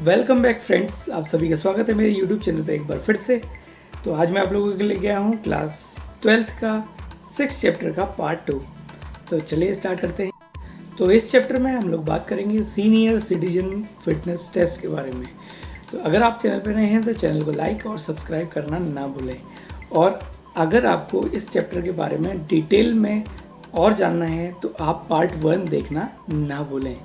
Welcome back friends, आप सभी का स्वागत है मेरे यूट्यूब चैनल पे एक बार फिर से। तो आज मैं आप लोगों के लिए गया हूँ क्लास 12th का 6 चैप्टर का पार्ट 2। तो चलिए स्टार्ट करते हैं। तो इस चैप्टर में हम लोग बात करेंगे सीनियर सिटीजन फिटनेस टेस्ट के बारे में। तो अगर आप चैनल पर नए हैं तो चैनल को लाइक और सब्सक्राइब करना ना भूलें। और अगर आपको इस चैप्टर के बारे में डिटेल में और जानना है तो आप पार्ट 1 देखना ना भूलें।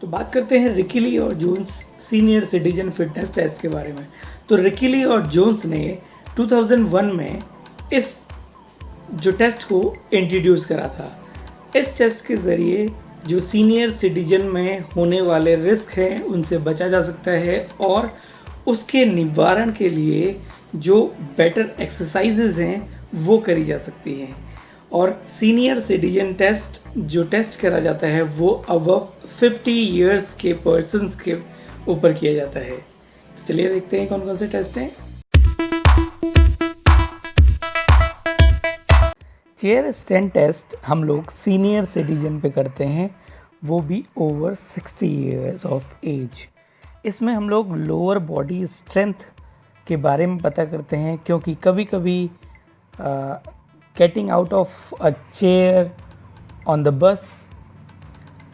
तो बात करते हैं रिकी ली और Jones senior citizen fitness test के बारे में। तो रिकी ली और जोन्स ने 2001 में इस जो टेस्ट को इंट्रोड्यूस करा था। इस टेस्ट के ज़रिए जो सीनियर सिटीजन में होने वाले रिस्क हैं उनसे बचा जा सकता है और उसके निवारण के लिए जो बेटर एक्सरसाइजेज हैं वो करी जा सकती हैं। और सीनियर सिटीजन टेस्ट जो टेस्ट करा जाता है वो अबव 50 इयर्स के पर्सन्स के ऊपर किया जाता है। तो चलिए देखते हैं कौन कौन से टेस्ट हैं। चेयर स्टैंड टेस्ट हम लोग सीनियर सिटीजन पे करते हैं, वो भी ओवर 60 इयर्स ऑफ एज। इसमें हम लोग लोअर बॉडी स्ट्रेंथ के बारे में पता करते हैं, क्योंकि कभी कभी getting out of a chair on the bus,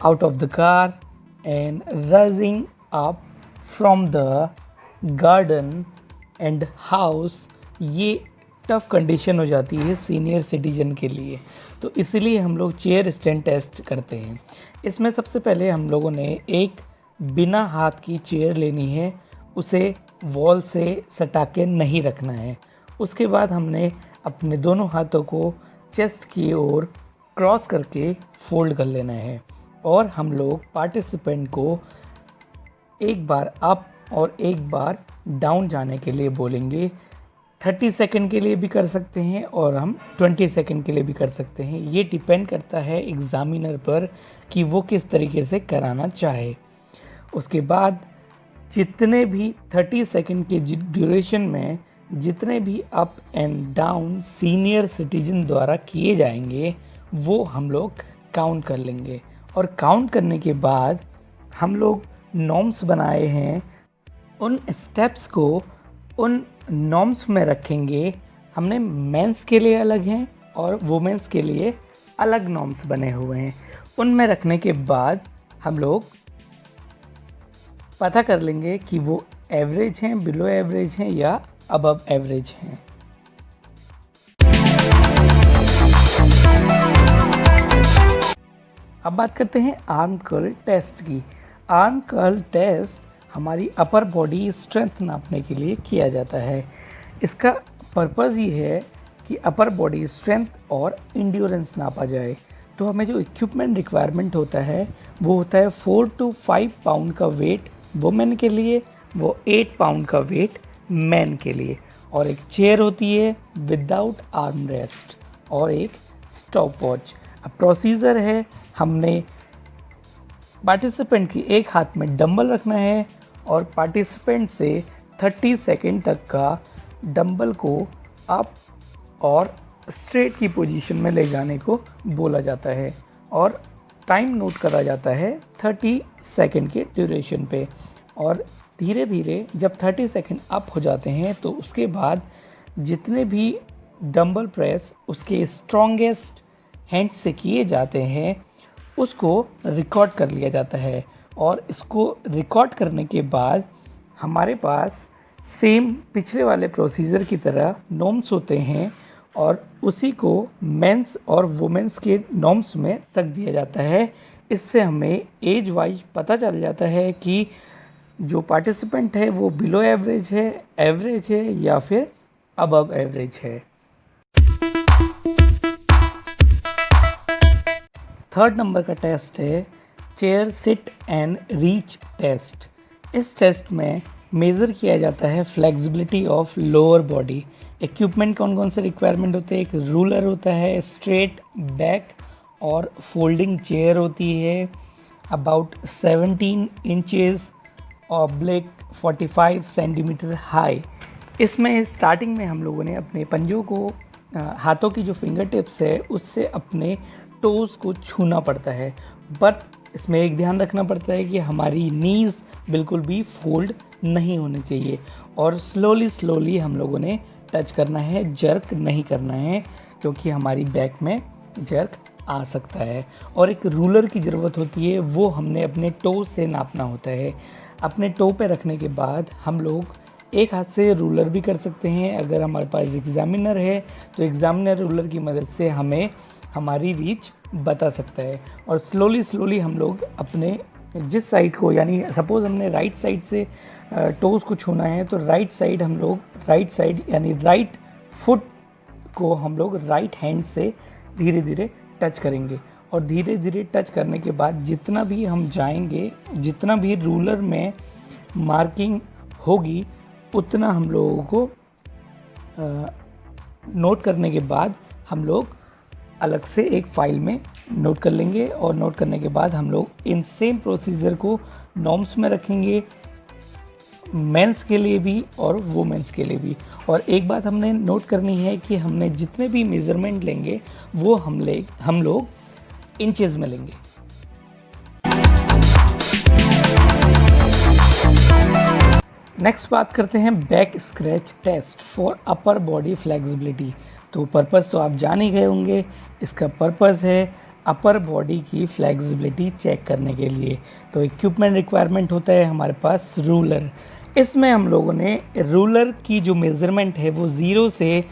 out of the car and rising up from the garden and house, ये टफ कंडीशन हो जाती है सीनियर सिटीजन के लिए। तो इसीलिए हम लोग चेयर स्टैंड टेस्ट करते हैं। इसमें सबसे पहले हम लोगों ने एक बिना हाथ की चेयर लेनी है, उसे वॉल से सटा के नहीं रखना है। उसके बाद हमने अपने दोनों हाथों को चेस्ट की ओर क्रॉस करके फोल्ड कर लेना है और हम लोग पार्टिसिपेंट को एक बार अप और एक बार डाउन जाने के लिए बोलेंगे। 30 सेकंड के लिए भी कर सकते हैं और हम 20 सेकंड के लिए भी कर सकते हैं। ये डिपेंड करता है एग्ज़ामिनर पर कि वो किस तरीके से कराना चाहे। उसके बाद जितने भी 30 सेकंड के ड्यूरेशन में जितने भी up and down senior citizen द्वारा किए जाएंगे वो हम लोग काउंट कर लेंगे। और काउंट करने के बाद हम लोग नॉर्म्स बनाए हैं, उन स्टेप्स को उन नॉर्म्स में रखेंगे। हमने मेंस के लिए अलग हैं और वुमेंस के लिए अलग नॉर्म्स बने हुए हैं। उनमें रखने के बाद हम लोग पता कर लेंगे कि वो एवरेज हैं, बिलो एवरेज हैं या अबव एवरेज हैं। अब बात करते हैं आर्म कर्ल टेस्ट की। आर्म कर्ल टेस्ट हमारी अपर बॉडी स्ट्रेंथ नापने के लिए किया जाता है। इसका पर्पज़ ये है कि अपर बॉडी स्ट्रेंथ और इंड्योरेंस नापा जाए। तो हमें जो इक्विपमेंट रिक्वायरमेंट होता है वो होता है 4 to 5 पाउंड का वेट वुमेन के लिए, वो 8 पाउंड का वेट मैन के लिए, और एक चेयर होती है विदाउट आर्म रेस्ट और एक स्टॉप वॉच। अब प्रोसीजर है, हमने पार्टिसिपेंट की एक हाथ में डंबल रखना है और पार्टिसिपेंट से 30 सेकंड तक का डंबल को अप और स्ट्रेट की पोजीशन में ले जाने को बोला जाता है और टाइम नोट करा जाता है 30 सेकंड के ड्यूरेशन पे। और धीरे धीरे जब 30 सेकंड अप हो जाते हैं तो उसके बाद जितने भी डंबल प्रेस उसके स्ट्रॉन्गेस्ट हैंड से किए जाते हैं उसको रिकॉर्ड कर लिया जाता है। और इसको रिकॉर्ड करने के बाद हमारे पास सेम पिछले वाले प्रोसीजर की तरह नॉर्म्स होते हैं और उसी को मेंस और वुमेंस के नॉर्म्स में रख दिया जाता है। इससे हमें एज वाइज पता चल जाता है कि जो पार्टिसिपेंट है वो बिलो एवरेज है या फिर अबव एवरेज है। थर्ड नंबर का टेस्ट है chair sit and reach test. इस टेस्ट में मेज़र किया जाता है flexibility of lower body. Equipment कौन कौन से रिक्वायरमेंट होते हैं? एक रूलर होता है, स्ट्रेट बैक और फोल्डिंग चेयर होती है, about 17 inches oblique 45 centimetre high. इसमें स्टार्टिंग में हम लोगों ने अपने पंजों को हाथों की जो फिंगर टिप्स है उससे अपने टोज़ को छूना पड़ता है, बट इसमें एक ध्यान रखना पड़ता है कि हमारी नीज़ बिल्कुल भी फोल्ड नहीं होनी चाहिए और स्लोली हम लोगों ने टच करना है, जर्क नहीं करना है, क्योंकि हमारी बैक में जर्क आ सकता है। और एक रूलर की ज़रूरत होती है, वो हमने अपने टो से नापना होता है। अपने टो पे रखने के बाद हम लोग एक हाथ से रूलर भी कर सकते हैं। अगर हमारे पास एग्ज़ामिनर है तो एग्ज़ामिनर रूलर की मदद से हमें हमारी रीच बता सकता है। और स्लोली हम लोग अपने जिस साइड को, यानी सपोज़ हमने राइट साइड से टोज़ को छूना है तो राइट साइड हम लोग राइट साइड यानी राइट फुट को हम लोग राइट हैंड से धीरे धीरे टच करेंगे। और धीरे धीरे टच करने के बाद जितना भी हम जाएंगे, जितना भी रूलर में मार्किंग होगी, उतना हम लोगों को नोट करने के बाद हम लोग अलग से एक फ़ाइल में नोट कर लेंगे। और नोट करने के बाद हम लोग इन सेम प्रोसीजर को नॉर्म्स में रखेंगे, मेंस के लिए भी और वुमेंस के लिए भी। और एक बात हमने नोट करनी है कि हमने जितने भी मेज़रमेंट लेंगे वो हम लोग इंचेस में लेंगे। नेक्स्ट बात करते हैं back scratch test for upper body flexibility. तो पर्पस तो आप जान ही गए होंगे, इसका पर्पस है अपर बॉडी की फ्लेक्सिबिलिटी चेक करने के लिए। तो इक्विपमेंट रिक्वायरमेंट होता है हमारे पास रूलर। इसमें हम लोगों ने रूलर की जो मेज़रमेंट है वो 0 से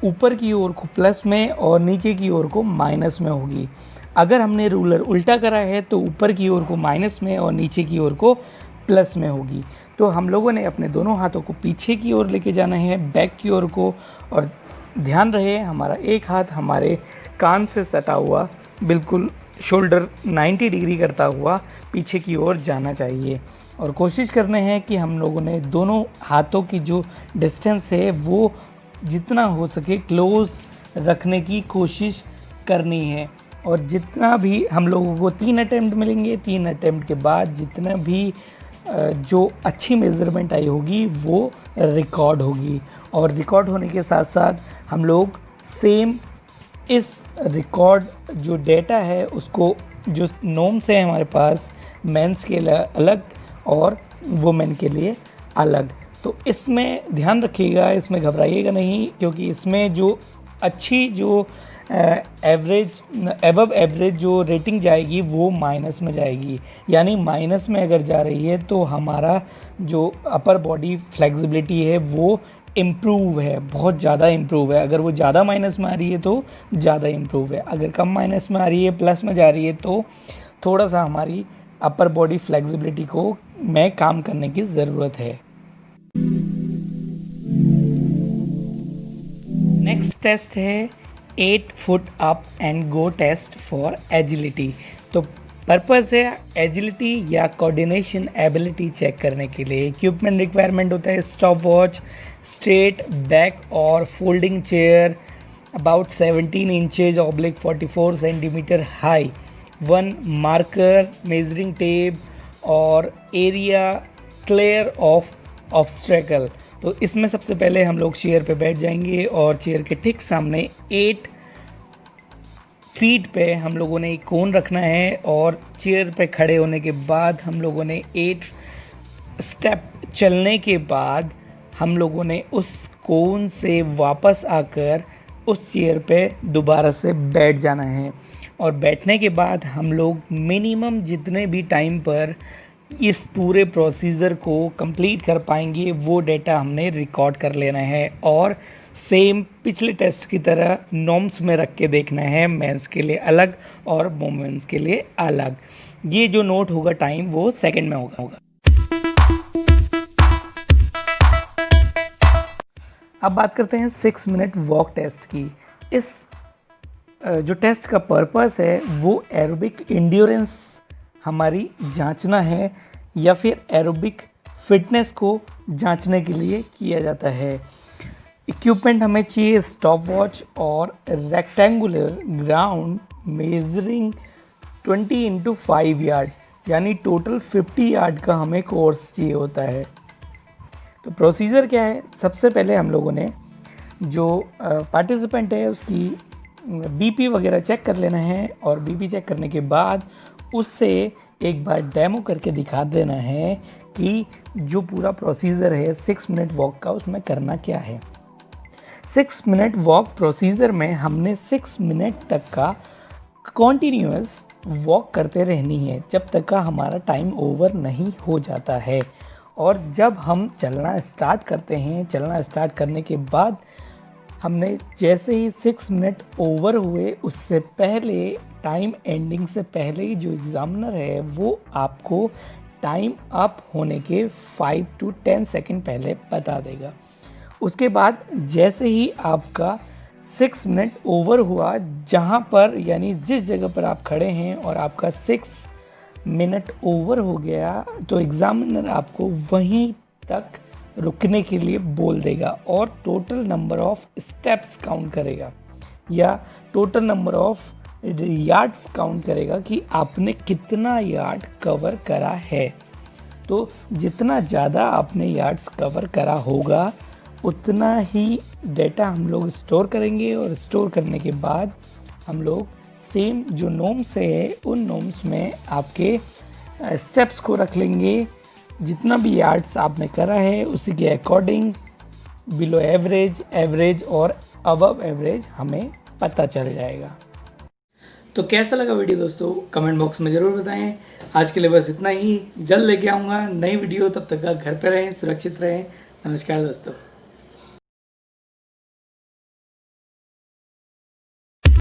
ऊपर की ओर को प्लस में और नीचे की ओर को माइनस में होगी। अगर हमने रूलर उल्टा करा है तो ऊपर की ओर को माइनस में और नीचे की ओर को प्लस में होगी। तो हम लोगों ने अपने दोनों हाथों को पीछे की ओर लेके जाना है, बैक की ओर को। और ध्यान रहे हमारा एक हाथ हमारे कान से सटा हुआ, बिल्कुल शोल्डर 90 डिग्री करता हुआ पीछे की ओर जाना चाहिए। और कोशिश करने हैं कि हम लोगों ने दोनों हाथों की जो डिस्टेंस है वो जितना हो सके क्लोज रखने की कोशिश करनी है। और जितना भी हम लोगों को 3 अटैम्प्ट मिलेंगे, 3 अटैम्प्ट के बाद जितना भी जो अच्छी मेज़रमेंट आई होगी वो रिकॉर्ड होगी। और रिकॉर्ड होने के साथ साथ हम लोग सेम इस रिकॉर्ड जो डेटा है उसको, जो नॉर्म्स है हमारे पास मेंस के लिए अलग और वुमेन के लिए अलग, तो इसमें ध्यान रखिएगा, इसमें घबराइएगा नहीं, क्योंकि इसमें जो अच्छी जो एवब एवरेज जो रेटिंग जाएगी वो माइनस में जाएगी। यानी माइनस में अगर जा रही है तो हमारा जो अपर बॉडी फ्लेक्सिबिलिटी है वो इम्प्रूव है, बहुत ज़्यादा इम्प्रूव है। अगर वो ज़्यादा माइनस में आ रही है तो ज़्यादा इम्प्रूव है, अगर कम माइनस में आ रही है प्लस में जा रही है तो थोड़ा सा हमारी अपर बॉडी फ्लेक्सिबिलिटी को में काम करने की ज़रूरत है। नेक्स्ट टेस्ट है 8 foot up and go test for agility. तो पर्पस है एजिलिटी या कोऑर्डिनेशन एबिलिटी चेक करने के लिए। इक्विपमेंट रिक्वायरमेंट होता है स्टॉप वॉच, स्ट्रेट बैक और folding chair about 17 inches oblique 44 centimetre high, 1 marker, measuring tape और एरिया क्लियर ऑफ ऑब्स्ट्रैकल। तो इसमें सबसे पहले हम लोग चेयर पे बैठ जाएंगे और चेयर के ठीक सामने 8 फीट पे हम लोगों ने एक कोन रखना है। और चेयर पे खड़े होने के बाद हम लोगों ने 8 स्टेप चलने के बाद हम लोगों ने उस कोन से वापस आकर उस चेयर पे दोबारा से बैठ जाना है। और बैठने के बाद हम लोग मिनिमम जितने भी टाइम पर इस पूरे प्रोसीजर को कंप्लीट कर पाएंगे वो डेटा हमने रिकॉर्ड कर लेना है। और सेम पिछले टेस्ट की तरह नॉर्म्स में रख के देखना है, मेंस के लिए अलग और वुमेन्स के लिए अलग। ये जो नोट होगा टाइम वो सेकंड में होगा। अब बात करते हैं 6 मिनट वॉक टेस्ट की। इस जो टेस्ट का पर्पस है वो एरोबिक इंड्योरेंस हमारी जांचना है या फिर एरोबिक फिटनेस को जांचने के लिए किया जाता है। इक्विपमेंट हमें चाहिए स्टॉप वॉच और रेक्टेंगुलर ग्राउंड मेजरिंग 20 × 5 यार्ड, यानी टोटल 50 यार्ड का हमें कोर्स चाहिए होता है। तो प्रोसीजर क्या है, सबसे पहले हम लोगों ने जो पार्टिसिपेंट है उसकी बीपी वगैरह चेक कर लेना है। और बीपी चेक करने के बाद उससे एक बार डेमो करके दिखा देना है कि जो पूरा प्रोसीजर है 6 मिनट वॉक का उसमें करना क्या है। 6 मिनट वॉक प्रोसीजर में हमने 6 मिनट तक का कॉन्टीन्यूअस वॉक करते रहनी है जब तक का हमारा टाइम ओवर नहीं हो जाता है। और जब हम चलना स्टार्ट करते हैं, चलना स्टार्ट करने के बाद हमने जैसे ही 6 मिनट ओवर हुए उससे पहले, टाइम एंडिंग से पहले ही जो एग्ज़ामिनर है वो आपको टाइम अप होने के 5 to 10 सेकेंड पहले बता देगा। उसके बाद जैसे ही आपका 6 मिनट ओवर हुआ, जहाँ पर यानी जिस जगह पर आप खड़े हैं और आपका 6 मिनट ओवर हो गया, तो एग्ज़ामिनर आपको वहीं तक रुकने के लिए बोल देगा और total number of steps count करेगा या total number of yards count करेगा कि आपने कितना यार्ड कवर करा है। तो जितना ज़्यादा आपने यार्ड्स कवर करा होगा उतना ही डेटा हम लोग स्टोर करेंगे और स्टोर करने के बाद हम लोग सेम जो नॉर्म्स है उन नॉर्म्स में आपके स्टेप्स को रख लेंगे। जितना भी यार्ड्स आपने करा है उसी के अकॉर्डिंग बिलो एवरेज, एवरेज और अबव एवरेज हमें पता चल जाएगा। तो कैसा लगा वीडियो दोस्तों, कमेंट बॉक्स में ज़रूर बताएं। आज के लिए बस इतना ही, जल्द लेके आऊँगा नई वीडियो, तब तक घर पे रहें, सुरक्षित रहें। नमस्कार दोस्तों।